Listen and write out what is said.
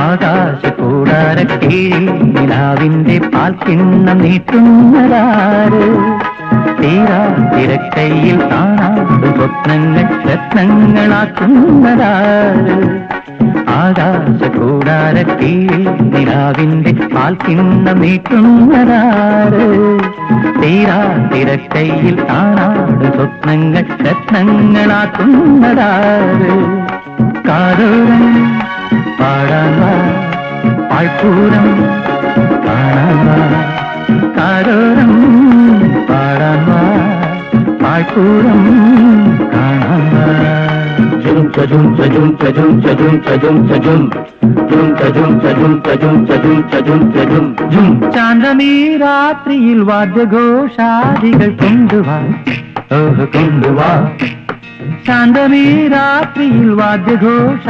ആകാശകൂടാരക്കീഴിൽ നിലാവിന്റെ പാൽക്കിണ്ണം നീട്ടുന്നതാര്? തീരാ തിരക്കൈയിൽ കാണാതെ സ്വപ്നങ്ങൾ രത്നങ്ങളാക്കുന്നതാര്? ആകാശകൂടാരക്കീഴിൽ നിലാവിന്റെ പാൽക്കിണ്ണം നീട്ടുന്നതാര്? തീരാ തിരക്കൈയിൽ കാണാതെ സ്വപ്നങ്ങൾ രത്നങ്ങളാക്കുന്നതാര്? കാതോരം പാടാൻ വാ, പാഴ്പൂരം കാണാൻ വാ. കാതോരം പാടാൻ വാ, പാഴ്പൂരം കാണാൻ വാ. ജും ചജും ചജും ചജും ചജും ചജും ചജും ജും ചജും ചജും ചജും ചജും ചജും ചജും ജും. ചാന്തമീ രാത്രിയിൽ വാദ്യഘോഷാദികൾ കൊണ്ടുവാ, കൊണ്ടുവാ. ശാന്തമീ രാത്രിയിൽ വാദ്യഘോഷ